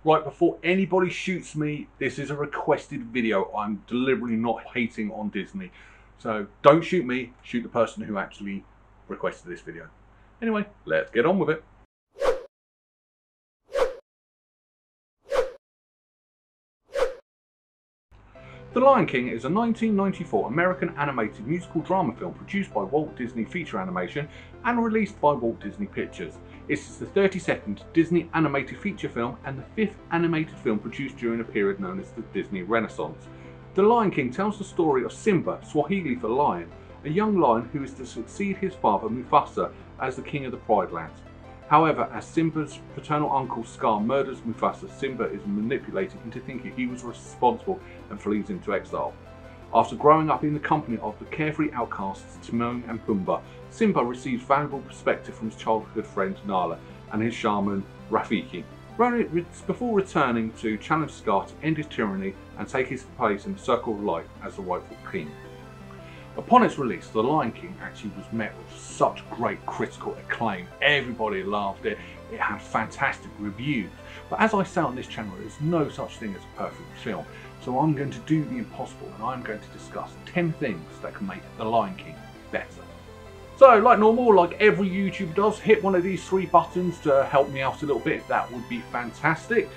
Right, before anybody shoots me, this is a requested video. I'm deliberately not hating on Disney. So don't shoot me, shoot the person who actually requested this video. Anyway, let's get on with it. The Lion King is a 1994 American animated musical drama film produced by Walt Disney Feature Animation and released by Walt Disney Pictures. It is the 32nd Disney animated feature film and the 5th animated film produced during a period known as the Disney Renaissance. The Lion King tells the story of Simba, Swahili for lion, a young lion who is to succeed his father Mufasa as the king of the Pride Lands. However, as Simba's paternal uncle Scar murders Mufasa, Simba is manipulated into thinking he was responsible and flees into exile. After growing up in the company of the carefree outcasts Timon and Pumba, Simba receives valuable perspective from his childhood friend Nala and his shaman Rafiki, before returning to challenge Scar to end his tyranny and take his place in the circle of life as the rightful king. Upon its release, The Lion King actually was met with such great critical acclaim. Everybody loved it. It had fantastic reviews. But as I say on this channel, there's no such thing as a perfect film. So I'm going to do the impossible and I'm going to discuss 10 things that can make The Lion King better. So like normal, like every YouTuber does, hit one of these 3 buttons to help me out a little bit. That would be fantastic.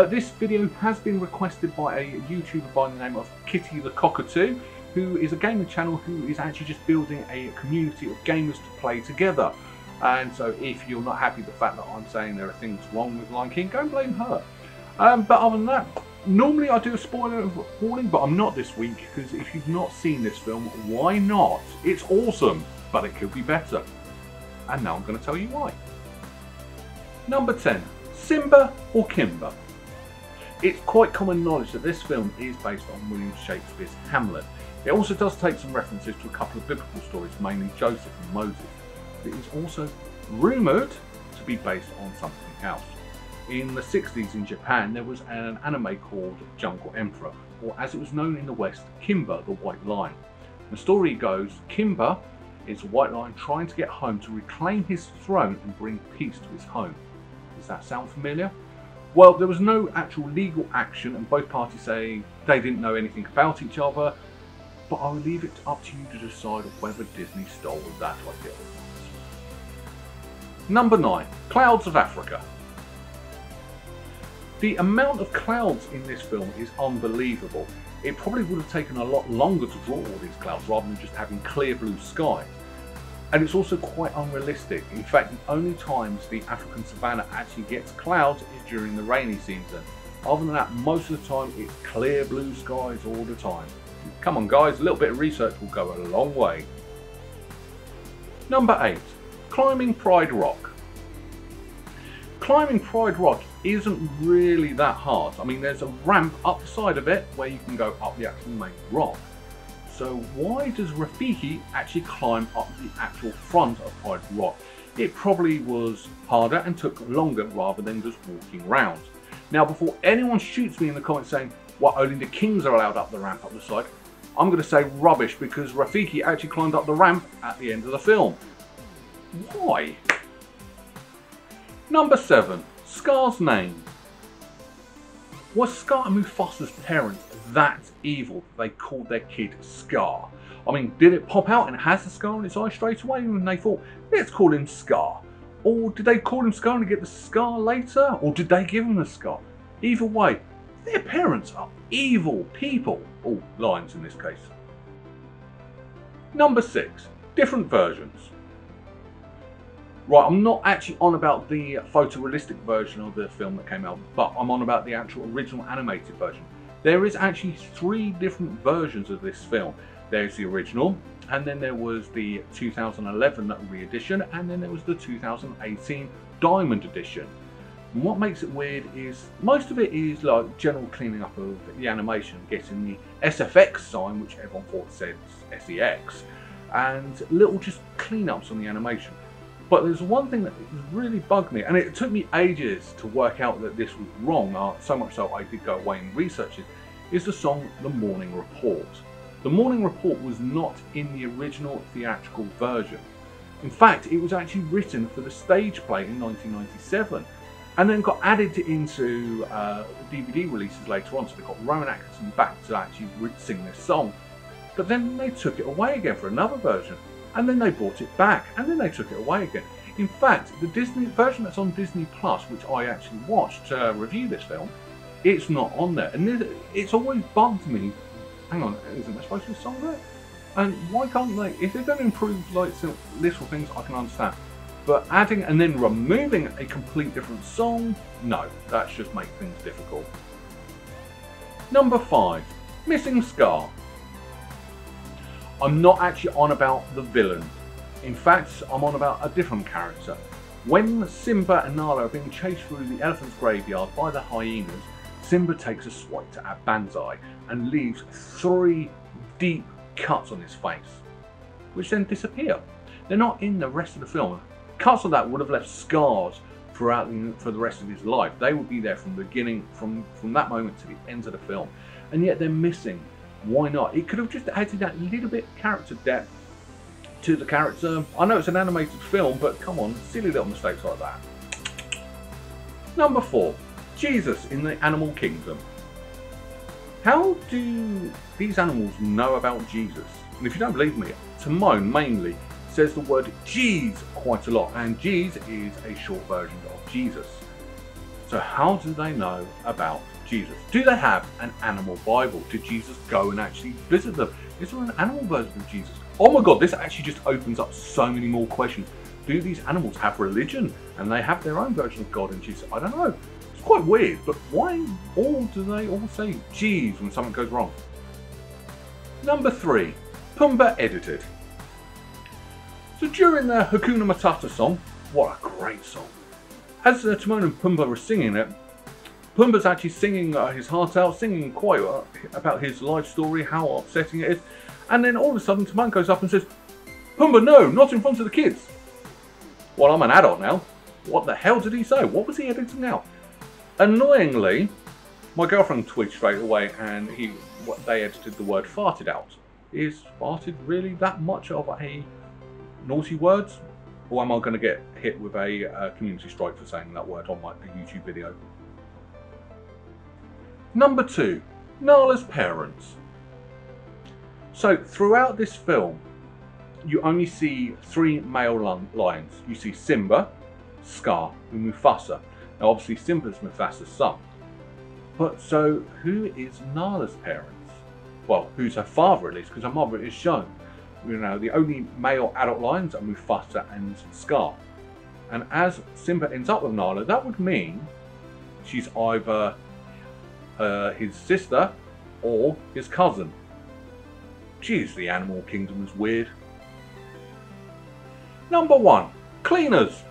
This video has been requested by a YouTuber by the name of Kitty the Cockatoo, who is a gaming channel who is actually just building a community of gamers to play together. And so if you're not happy with the fact that I'm saying there are things wrong with Lion King, go and blame her. But other than that, normally I do a spoiler warning, but I'm not this week, because if you've not seen this film, why not? It's awesome, but it could be better. And now I'm going to tell you why. Number 10. Simba or Kimba. It's quite common knowledge that this film is based on William Shakespeare's Hamlet. It also does take some references to a couple of biblical stories, mainly Joseph and Moses. It is also rumoured to be based on something else. In the 60s in Japan, there was an anime called Jungle Emperor, or as it was known in the West, Kimba the White Lion. The story goes, Kimba is a white lion trying to get home to reclaim his throne and bring peace to his home. Does that sound familiar? Well, there was no actual legal action and both parties say they didn't know anything about each other, but I will leave it up to you to decide whether Disney stole that idea. Number 9. Clouds of Africa. The amount of clouds in this film is unbelievable. It probably would have taken a lot longer to draw all these clouds rather than just having clear blue sky. And it's also quite unrealistic. In fact, the only times the African savannah actually gets clouds is during the rainy season. Other than that, most of the time it's clear blue skies all the time. Come on guys, a little bit of research will go a long way. Number 8. Climbing Pride Rock. Climbing Pride Rock isn't really that hard. I mean, there's a ramp up the side of it where you can go up the actual main rock. So why does Rafiki actually climb up the actual front of Pride Rock? It probably was harder and took longer rather than just walking round. Now, before anyone shoots me in the comments saying, well, only the kings are allowed up the ramp up the side, I'm going to say rubbish, because Rafiki actually climbed up the ramp at the end of the film. Why? Number 7. Scar's name. Was Scar and Mufasa's parents that evil that they called their kid Scar? I mean, did it pop out and it has the scar on its eye straight away and they thought, let's call him Scar? Or did they call him Scar and get the scar later? Or did they give him the scar? Either way, their parents are evil people. All lions in this case. Number 6. Different versions. Right, I'm not actually on about the photorealistic version of the film that came out, but I'm on about the actual original animated version. There is actually 3 different versions of this film. There's the original, and then there was the 2011 re-edition, and then there was the 2018 Diamond Edition. And what makes it weird is most of it is like general cleaning up of the animation, getting the SFX sign, which everyone thought said SEX, and little just cleanups on the animation. But there's one thing that really bugged me, and it took me ages to work out that this was wrong, so much so I did go away and research it, is the song The Morning Report. The Morning Report was not in the original theatrical version. In fact, it was actually written for the stage play in 1997. and then got added into DVD releases later on. So they got Rowan Atkinson back to actually sing this song. But then they took it away again for another version, and then they brought it back, and then they took it away again. In fact, the Disney version that's on Disney Plus, which I actually watched to review this film, it's not on there. And it's always bugged me. Hang on, isn't there supposed to be a song there? And why can't they? If they're going to improve like some little things, I can understand. But adding and then removing a complete different song, no, that just makes things difficult. Number 5, Missing Scar. I'm not actually on about the villain. In fact, I'm on about a different character. When Simba and Nala are being chased through the elephant's graveyard by the hyenas, Simba takes a swipe at Banzai and leaves 3 deep cuts on his face, which then disappear. They're not in the rest of the film. Cuts of that would have left scars for the rest of his life. They would be there from the beginning, from that moment to the end of the film, and yet they're missing. Why not? It could have just added that little bit of character depth to the character. I know it's an animated film, but come on, silly little mistakes like that. Number 4, Jesus in the Animal Kingdom. How do these animals know about Jesus? And if you don't believe me, Timon mainly says the word Jeez quite a lot, and Jeez is a short version of Jesus. So how do they know about Jesus? Do they have an animal Bible? Did Jesus go and actually visit them? Is there an animal version of Jesus? Oh my god, this actually just opens up so many more questions. Do these animals have religion and they have their own version of God and Jesus? I don't know. It's quite weird, but why all do they all say Jeez when something goes wrong? Number 3, Pumba Edited. So during the Hakuna Matata song, what a great song. As Timon and Pumbaa were singing it, Pumbaa's actually singing his heart out, singing quite about his life story, how upsetting it is. And then all of a sudden Timon goes up and says, "Pumbaa, no, not in front of the kids." Well, I'm an adult now. What the hell did he say? What was he editing out? Annoyingly, my girlfriend tweeted straight away and they edited the word farted out. Is farted really that much of a naughty word? Or am I going to get hit with a community strike for saying that word on my YouTube video? Number 2, Nala's parents. So throughout this film, you only see 3 male lions. You see Simba, Scar, and Mufasa. Now obviously Simba's Mufasa's son. But so who is Nala's parents? Well, who's her father at least, because her mother is shown. You know, the only male adult lions are Mufasa and Scar. And as Simba ends up with Nala, that would mean she's either his sister or his cousin. Jeez, the animal kingdom is weird. Number 1, cleaners.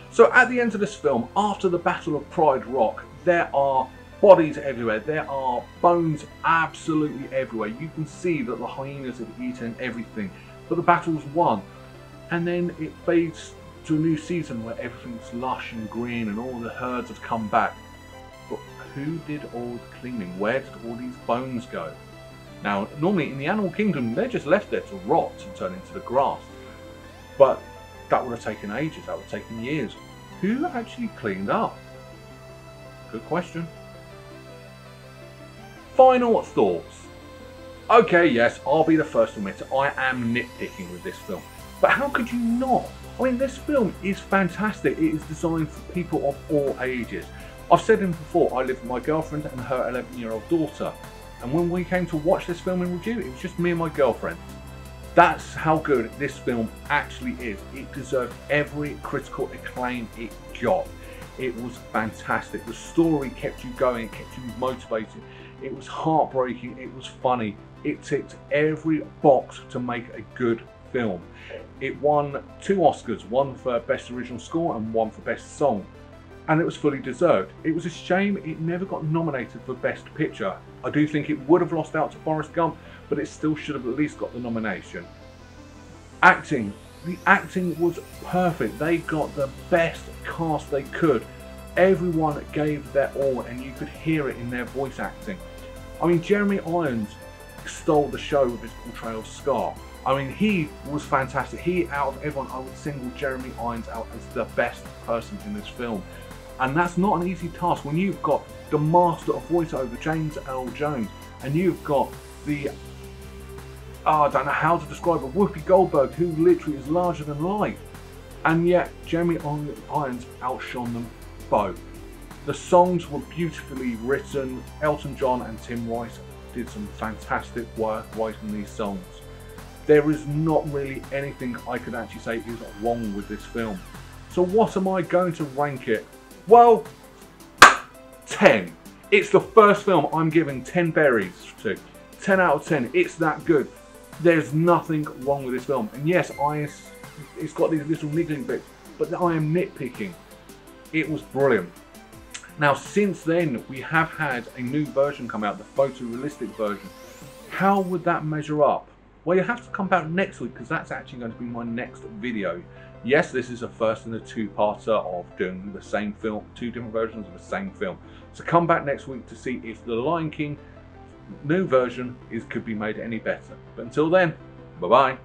So at the end of this film, after the Battle of Pride Rock, there are bodies everywhere. There are bones absolutely everywhere. You can see that the hyenas have eaten everything, but the battle's won. And then it fades to a new season where everything's lush and green and all the herds have come back. But who did all the cleaning? Where did all these bones go? Now, normally in the animal kingdom, they're just left there to rot and turn into the grass. But that would have taken ages, that would have taken years. Who actually cleaned up? Good question. Final thoughts. Okay, yes, I'll be the first to admit it, I am nitpicking with this film. But how could you not? I mean, this film is fantastic. It is designed for people of all ages. I've said it before, I live with my girlfriend and her 11-year-old daughter. And when we came to watch this film in review, it was just me and my girlfriend. That's how good this film actually is. It deserved every critical acclaim it got. It was fantastic. The story kept you going, it kept you motivated. It was heartbreaking, it was funny. It ticked every box to make a good film. It won 2 Oscars, one for Best Original Score and one for Best Song. And it was fully deserved. It was a shame it never got nominated for Best Picture. I do think it would have lost out to Forrest Gump, but it still should have at least got the nomination. Acting. The acting was perfect. They got the best cast they could. Everyone gave their all and you could hear it in their voice acting. I mean, Jeremy Irons stole the show with his portrayal of Scar. I mean, he was fantastic. He, out of everyone, I would single Jeremy Irons out as the best person in this film. And that's not an easy task when you've got the master of voiceover, James Earl Jones, and you've got the, I don't know how to describe it, Whoopi Goldberg, who literally is larger than life. And yet, Jeremy Irons outshone them both. The songs were beautifully written. Elton John and Tim Rice did some fantastic work writing these songs. There is not really anything I could actually say is wrong with this film. So what am I going to rank it? Well, 10. It's the first film I'm giving 10 berries to. 10 out of 10. It's that good. There's nothing wrong with this film. And yes, it's got these little niggling bits, but I am nitpicking. It was brilliant. Now, since then, we have had a new version come out, the photorealistic version. How would that measure up? Well, you have to come back next week because that's actually going to be my next video. Yes, this is a first in a two-parter of doing the same film, two different versions of the same film. So come back next week to see if the Lion King new version could be made any better. But until then, bye-bye.